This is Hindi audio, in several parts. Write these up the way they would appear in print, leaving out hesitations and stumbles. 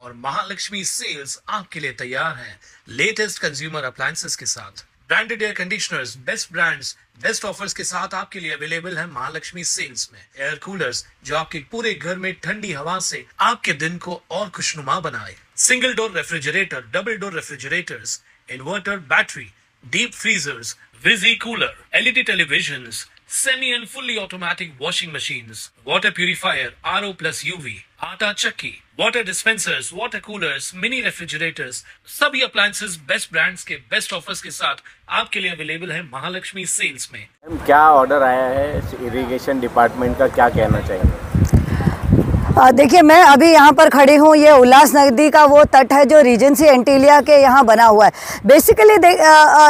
और महालक्ष्मी सेल्स आपके लिए तैयार है लेटेस्ट कंज्यूमर अप्लायंसेस के साथ। Branded air conditioners, best brands, best offers के साथ आपके लिए अवेलेबल है महालक्ष्मी सेल्स में। एयर कूलर्स जो आपके पूरे घर में ठंडी हवा से आपके दिन को और खुशनुमा बनाए। Single door refrigerator, double door refrigerators, inverter battery, deep freezers, visi cooler, LED televisions, semi and fully automatic washing machines, water purifier, RO plus UV, आटा चक्की, water dispensers, water coolers, mini refrigerators, सभी appliances बेस्ट ब्रांड्स के बेस्ट ऑफर्स के साथ आपके लिए अवेलेबल है महालक्ष्मी सेल्स में। क्या ऑर्डर आया है इरिगेशन डिपार्टमेंट का, क्या कहना चाहिए? देखिए, मैं अभी यहाँ पर खड़ी हूँ। ये उल्लास नदी का वो तट है जो रीजेंसी एंटीलिया के यहाँ बना हुआ है। बेसिकली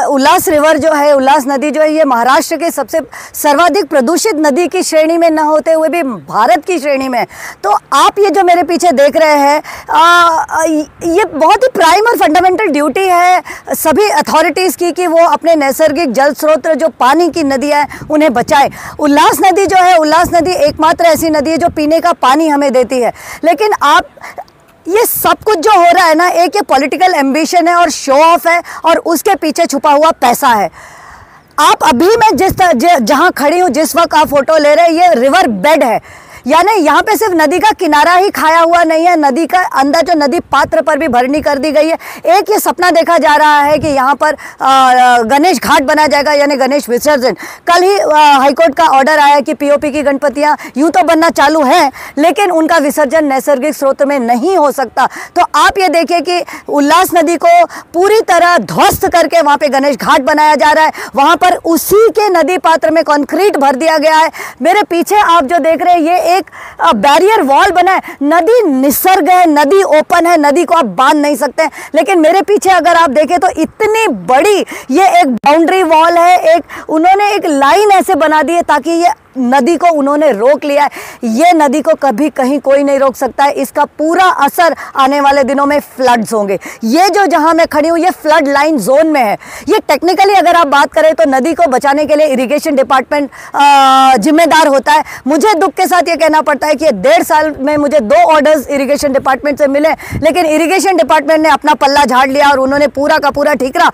उल्लास रिवर जो है, उल्लास नदी जो है, ये महाराष्ट्र के सबसे सर्वाधिक प्रदूषित नदी की श्रेणी में न होते हुए भी भारत की श्रेणी में। तो आप ये जो मेरे पीछे देख रहे हैं, ये बहुत ही प्राइम और फंडामेंटल ड्यूटी है सभी अथॉरिटीज़ की कि वो अपने नैसर्गिक जल स्रोत जो पानी की नदियाँ हैं उन्हें बचाएं। उल्लास नदी जो है, उल्लास नदी एकमात्र ऐसी नदी है जो पीने का पानी हमें देती है। लेकिन आप ये सब कुछ जो हो रहा है ना, एक ये पॉलिटिकल एम्बिशन है और शो ऑफ है और उसके पीछे छुपा हुआ पैसा है। आप अभी मैं जहां खड़ी हूं, जिस वक्त आप फोटो ले रहे हैं, ये रिवर बेड है। यानी यहाँ पे सिर्फ नदी का किनारा ही खाया हुआ नहीं है, नदी का अंदर जो नदी पात्र पर भी भरनी कर दी गई है। एक ये सपना देखा जा रहा है कि यहाँ पर गणेश घाट बनाया जाएगा, यानी गणेश विसर्जन। कल ही हाईकोर्ट का ऑर्डर आया कि पीओपी की गणपतियाँ यूँ तो बनना चालू हैं, लेकिन उनका विसर्जन नैसर्गिक स्रोत में नहीं हो सकता। तो आप ये देखिए कि उल्लास नदी को पूरी तरह ध्वस्त करके वहाँ पर गणेश घाट बनाया जा रहा है। वहाँ पर उसी के नदी पात्र में कंक्रीट भर दिया गया है। मेरे पीछे आप जो देख रहे हैं, ये एक बैरियर वॉल बना है। नदी निसर्ग है, नदी ओपन है, नदी को आप बांध नहीं सकते। लेकिन मेरे पीछे अगर आप देखें तो इतनी बड़ी ये एक बाउंड्री वॉल है, उन्होंने एक लाइन ऐसे बना दी है ताकि ये नदी को उन्होंने रोक लिया है। ये नदी को कभी कहीं कोई नहीं रोक सकता है। इसका पूरा असर आने वाले दिनों में फ्लड्स होंगे। ये जो जहां मैं खड़ी हूँ, ये फ्लड लाइन जोन में है। ये टेक्निकली अगर आप बात करें तो नदी को बचाने के लिए इरिगेशन डिपार्टमेंट जिम्मेदार होता है। मुझे दुख के साथ ये कहना पड़ता है कि 1.5 साल में मुझे 2 ऑर्डर्स इरिगेशन डिपार्टमेंट से मिले, लेकिन इरिगेशन डिपार्टमेंट ने अपना पल्ला झाड़ लिया और उन्होंने पूरा का पूरा ठीकरा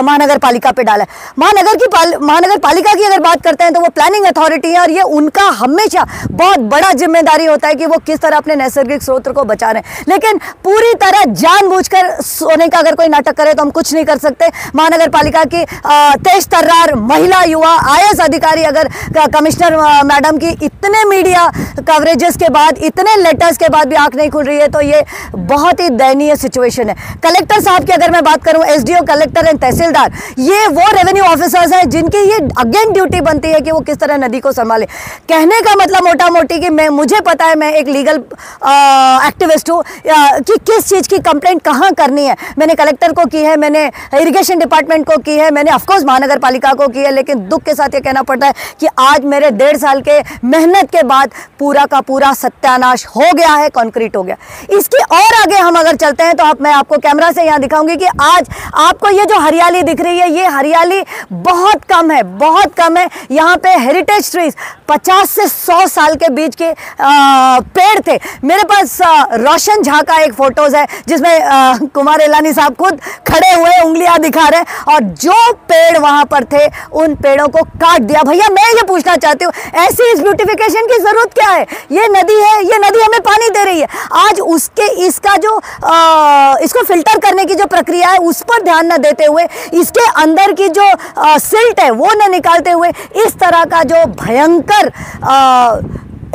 महानगर पालिका पे डाला। महानगर पालिका की अगर बात करते हैं तो वो प्लानिंग अथॉरिटी है और ये उनका हमेशा बहुत बड़ा जिम्मेदारी होता है कि वो किस तरह अपने नैसर्गिक स्रोत को बचा रहे हैं। लेकिन पूरी तरह जानबूझकर सोने का अगर कोई नाटक करे तो हम कुछ नहीं कर सकते। महानगर पालिका की तेज तर्रार महिला युवा आईएएस अधिकारी अगर कमिश्नर मैडम की इतने मीडिया कवरेजेस के बाद, इतने लेटर्स के बाद भी आंख नहीं खुल रही है, तो ये बहुत ही दयनीय सिचुएशन है। कलेक्टर साहब की अगर मैं बात करूं, एसडीओ, कलेक्टर एंड तहसीलदार, ये वो रेवेन्यू ऑफिसर्स हैं जिनकी ये अगेन ड्यूटी बनती है कि वो किस तरह नदी को संभाले। कहने का मतलब मोटा मोटी कि मुझे पता है, मैं एक लीगल एक्टिविस्ट हूँ कि किस चीज़ की कंप्लेंट कहाँ करनी है। मैंने कलेक्टर को की है, मैंने इरिगेशन डिपार्टमेंट को की है, मैंने ऑफकोर्स महानगर पालिका को की है। लेकिन दुख के साथ ये कहना पड़ता है कि आज मेरे 1.5 साल के मेहनत के बाद पूरा का पूरा सत्यानाश हो गया है, कंक्रीट हो गया। इसकी और आगे हम अगर चलते हैं तो मैं आपको कैमरा से यहाँ दिखाऊंगी कि आज आपको ये जो हरियाली दिख रही है, ये हरियाली बहुत कम है, बहुत कम है। यहाँ पे हेरिटेज ट्रीज 50 से 100 साल के बीच के पेड़ थे। मेरे पास रोशन झा का एक फोटोज है जिसमें कुमार इलानी साहब खुद खड़े हुए उंगलियां दिखा रहे हैं और जो पेड़ वहां पर थे उन पेड़ों को काट दिया। भैया, मैं ये पूछना चाहती हूँ, ऐसी इस ब्यूटिफिकेशन की जरूरत क्या है? ये नदी है, ये नदी हमें पानी दे रही है। आज इसका जो इसको फिल्टर करने की जो प्रक्रिया है उस पर ध्यान न देते हुए, इसके अंदर की जो सिल्ट है वो न निकालते हुए, इस तरह का जो भयंकर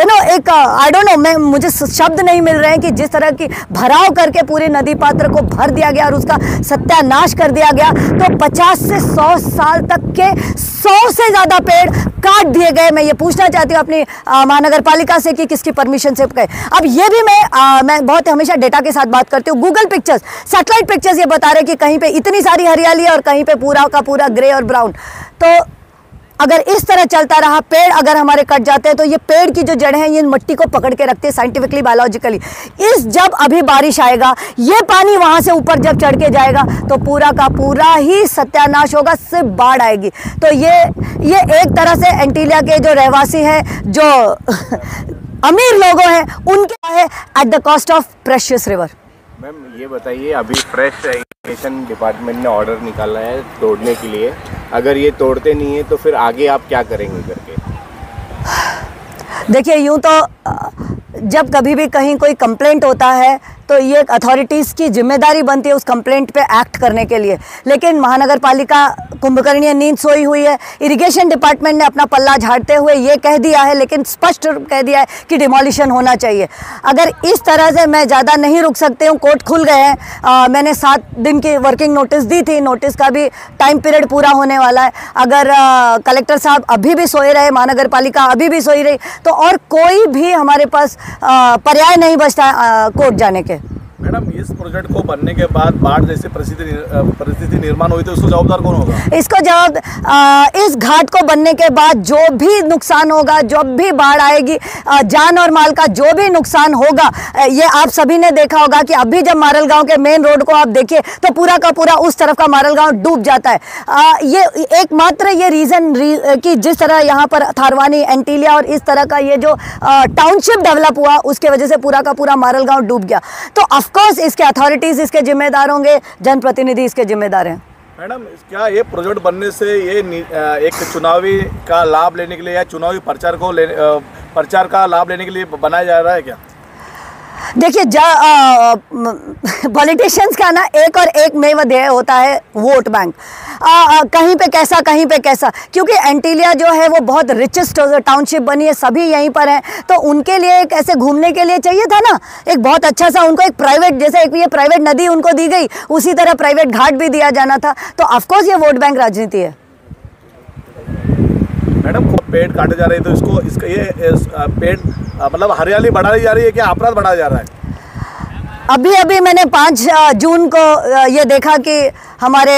एक आई डोंट नो, मुझे शब्द नहीं मिल रहे हैं कि जिस तरह की भराव करके पूरे नदी पात्र को भर दिया गया और उसका सत्यानाश कर दिया गया। तो 50 से 100 साल तक के 100 से ज़्यादा पेड़ काट दिए गए। मैं ये पूछना चाहती हूँ अपनी महानगर पालिका से कि किसकी परमिशन से गए। अब ये भी मैं बहुत हमेशा डेटा के साथ बात करती हूँ। गूगल पिक्चर्स, सैटेलाइट पिक्चर्स ये बता रहे हैं कि कहीं पे इतनी सारी हरियाली है और कहीं पे पूरा का पूरा ग्रे और ब्राउन। तो अगर इस तरह चलता रहा, पेड़ अगर हमारे कट जाते हैं तो ये पेड़ की जो जड़ें हैं ये मिट्टी को पकड़ के रखते हैं साइंटिफिकली, बायोलॉजिकली। जब अभी बारिश आएगा, ये पानी वहाँ से ऊपर जब चढ़ के जाएगा तो पूरा का पूरा ही सत्यानाश होगा, सिर्फ बाढ़ आएगी। तो ये एक तरह से एंटीलिया के जो रहवासी हैं, जो अमीर लोगों हैं, उनके है at the cost of precious river. Ma'am ये बताइए, अभी फ्रेश इरिगेशन डिपार्टमेंट ने ऑर्डर निकाला है तोड़ने के लिए, अगर ये तोड़ते नहीं है तो फिर आगे आप क्या करेंगे करके? देखिए, यूँ तो जब कभी भी कहीं कोई कंप्लेंट होता है तो ये अथॉरिटीज़ की जिम्मेदारी बनती है उस कंप्लेंट पे एक्ट करने के लिए, लेकिन महानगर पालिका कुंभकर्णीय नींद सोई हुई है। इरिगेशन डिपार्टमेंट ने अपना पल्ला झाड़ते हुए ये कह दिया है, लेकिन स्पष्ट कह दिया है कि डिमोलिशन होना चाहिए। अगर इस तरह से मैं ज़्यादा नहीं रुक सकती हूँ, कोर्ट खुल गए हैं, मैंने 7 दिन की वर्किंग नोटिस दी थी, नोटिस का भी टाइम पीरियड पूरा होने वाला है। अगर कलेक्टर साहब अभी भी सोए रहे, महानगर पालिका अभी भी सोई रही, तो और कोई भी हमारे पास पर्याय नहीं बचता कोर्ट जाने के। मैडम, इस प्रोजेक्ट को बनने के बाद बाढ़ जैसी परिस्थिति निर्माण हुई तो उसको जवाबदार कौन होगा? इसको इस घाट को बनने के बाद जो भी नुकसान होगा, जो भी बाढ़ आएगी, जान और माल का जो भी नुकसान होगा, ये आप सभी ने देखा होगा कि अभी जब मारलगांव के मेन रोड को आप देखिए तो पूरा का पूरा उस तरफ का मारलगांव डूब जाता है। ये एकमात्र ये रीज़न कि जिस तरह यहाँ पर थारवानी, एंटीलिया और इस तरह का ये जो टाउनशिप डेवलप हुआ, उसके वजह से पूरा का पूरा मारलगांव डूब गया। तो ऑफकोर्स इसके अथॉरिटीज़ इसके जिम्मेदार होंगे, जनप्रतिनिधि इसके जिम्मेदार हैं। मैडम, क्या ये प्रोजेक्ट बनने से ये एक चुनावी का लाभ लेने के लिए या चुनावी प्रचार का लाभ लेने के लिए बनाया जा रहा है क्या? देखिए, पॉलिटिशियंस का ना एक और एक मेव ध्येय होता है वोट बैंक। कहीं पे कैसा, कहीं पे कैसा, क्योंकि एंटीलिया जो है वो बहुत रिचेस्ट टाउनशिप बनी है, सभी यहीं पर हैं, तो उनके लिए एक ऐसे घूमने के लिए चाहिए था ना एक बहुत अच्छा सा उनको एक प्राइवेट, जैसे एक ये प्राइवेट नदी उनको दी गई, उसी तरह प्राइवेट घाट भी दिया जाना था। तो ऑफकोर्स ये वोट बैंक राजनीति है। मैडम, पेड़ काटे जा रहे हैं तो इसका ये पेड़ मतलब हरियाली बढ़ाई जा रही है क्या अपराध बढ़ाया जा रहा है? अभी मैंने 5 जून को ये देखा कि हमारे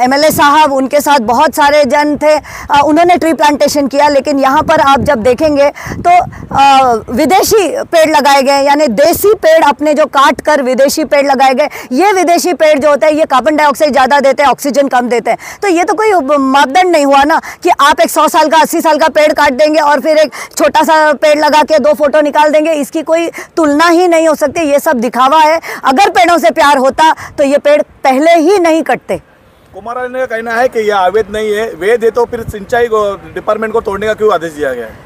एमएलए साहब, उनके साथ बहुत सारे जन थे, उन्होंने ट्री प्लांटेशन किया, लेकिन यहाँ पर आप जब देखेंगे तो विदेशी पेड़ लगाए गए, यानी देसी पेड़ अपने जो काट कर विदेशी पेड़ लगाए गए। ये विदेशी पेड़ जो होते हैं ये कार्बन डाइऑक्साइड ज़्यादा देते हैं, ऑक्सीजन कम देते हैं। तो ये तो कोई मापदंड नहीं हुआ ना कि आप एक 100 साल का, 80 साल का पेड़ काट देंगे और फिर एक छोटा सा पेड़ लगा के 2 फोटो निकाल देंगे। इसकी कोई तुलना ही नहीं हो सकती, ये सब दिखावा है। अगर पेड़ों से प्यार होता तो ये पेड़ पहले ही नहीं कटते। कुमार ने कहना है कि यह अवैध नहीं है, वैध है, तो फिर सिंचाई डिपार्टमेंट को तोड़ने का क्यों आदेश दिया गया है?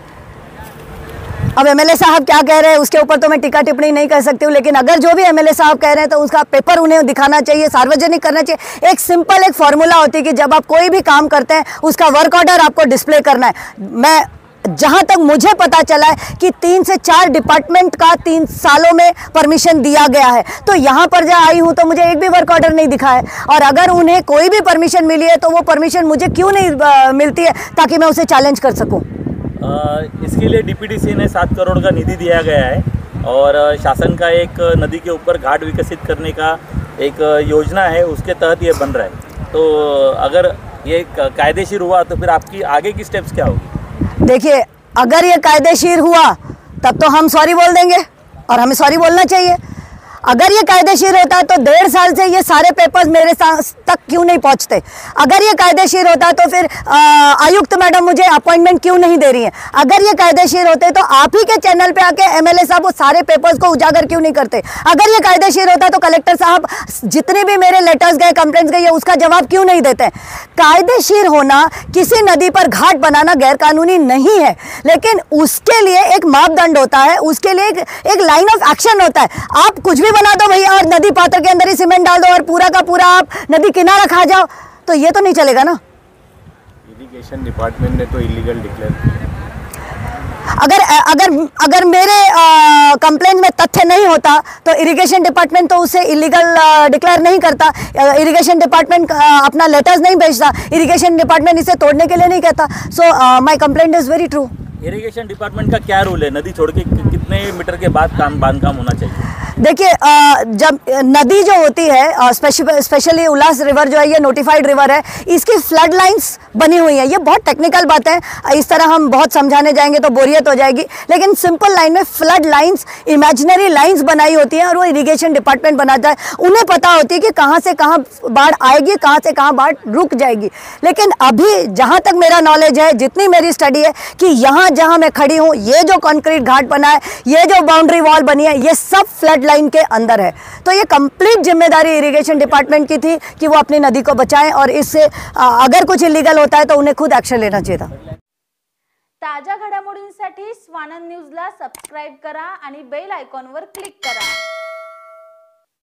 अब एमएलए साहब क्या कह रहे हैं उसके ऊपर तो मैं टिक्का टिप्पणी नहीं कर सकती हूँ, लेकिन अगर जो भी एमएलए साहब कह रहे हैं तो उसका पेपर उन्हें दिखाना चाहिए, सार्वजनिक करना चाहिए। एक सिंपल एक फॉर्मूला होती है कि जब आप कोई भी काम करते हैं उसका वर्क ऑर्डर आपको डिस्प्ले करना है। मैं जहाँ तक मुझे पता चला है कि 3 से 4 डिपार्टमेंट का 3 सालों में परमिशन दिया गया है, तो यहाँ पर जब आई हूँ तो मुझे एक भी वर्क ऑर्डर नहीं दिखा है। और अगर उन्हें कोई भी परमिशन मिली है तो वो परमिशन मुझे क्यों नहीं मिलती है ताकि मैं उसे चैलेंज कर सकूँ। इसके लिए डीपीडीसी ने 7 करोड़ का निधि दिया गया है और शासन का एक नदी के ऊपर घाट विकसित करने का एक योजना है, उसके तहत ये बन रहा है। तो अगर ये कायदेशीर हुआ तो फिर आपकी आगे की स्टेप्स क्या होगी? देखिए, अगर ये कायदेशीर हुआ तब तो हम सॉरी बोल देंगे और हमें सॉरी बोलना चाहिए। अगर ये कायदेशीर होता है तो 1.5 साल से ये सारे पेपर्स मेरे तक क्यों नहीं पहुंचते? अगर ये कायदेशीर होता तो फिर आयुक्त मैडम मुझे अपॉइंटमेंट क्यों नहीं दे रही हैं? अगर ये कायदेशीर होते तो आप ही के चैनल पे आके एमएलए साहब वो सारे पेपर्स को उजागर क्यों नहीं करते? अगर ये कायदेशीर होता तो कलेक्टर साहब जितने भी मेरे लेटर्स गए, कंप्लेंट्स गई है, उसका जवाब क्यों नहीं देते? कायदेशीर होना, किसी नदी पर घाट बनाना गैरकानूनी नहीं है, लेकिन उसके लिए एक मापदंड होता है, उसके लिए एक लाइन ऑफ एक्शन होता है। आप कुछ बना दो भैया और नदी पात्र के अंदर ही सीमेंट डाल दो और पूरा का पूरा आप नदी किनारा खा जाओ, तो ये तो नहीं चलेगा ना। इरिगेशन डिपार्टमेंट ने तो इलीगल डिक्लेयर किया। अगर मेरे कंप्लेंट में तथ्य नहीं होता तो इरिगेशन डिपार्टमेंट तो उसे इलीगल डिक्लेयर नहीं करता, इरिगेशन डिपार्टमेंट अपना लेटर्स नहीं भेजता, इरिगेशन डिपार्टमेंट इसे तोड़ने के लिए नहीं कहता। So my complaint is very true. Irrigation department का क्या रूल है? नदी छोड़ के कितने मीटर के बाद बांधकाम होना चाहिए? देखिए, जब नदी जो होती है, स्पेशली उल्लास रिवर जो है ये नोटिफाइड रिवर है, इसकी फ्लड लाइंस बनी हुई है। ये बहुत टेक्निकल बात है, इस तरह हम बहुत समझाने जाएंगे तो बोरियत हो जाएगी, लेकिन सिंपल लाइन में फ्लड लाइंस, इमेजिनरी लाइंस बनाई होती हैं और वो इरिगेशन डिपार्टमेंट बनाता है। उन्हें पता होती है कि कहाँ से कहाँ बाढ़ आएगी, कहाँ से कहाँ बाढ़ रुक जाएगी। लेकिन अभी जहाँ तक मेरा नॉलेज है, जितनी मेरी स्टडी है, कि यहाँ जहाँ मैं खड़ी हूँ, ये जो कंक्रीट घाट बना है, ये जो बाउंड्री वॉल बनी है, ये सब फ्लड लाइन के अंदर है। तो ये कंप्लीट जिम्मेदारी इरिगेशन डिपार्टमेंट की थी कि वो अपनी नदी को बचाएं और इससे अगर कुछ इलीगल होता है तो उन्हें खुद एक्शन लेना चाहिए था। ताज्या घडामोडींसाठी स्वानंद न्यूजला सबस्क्राइब करा आणि बेल आयकॉनवर क्लिक करा।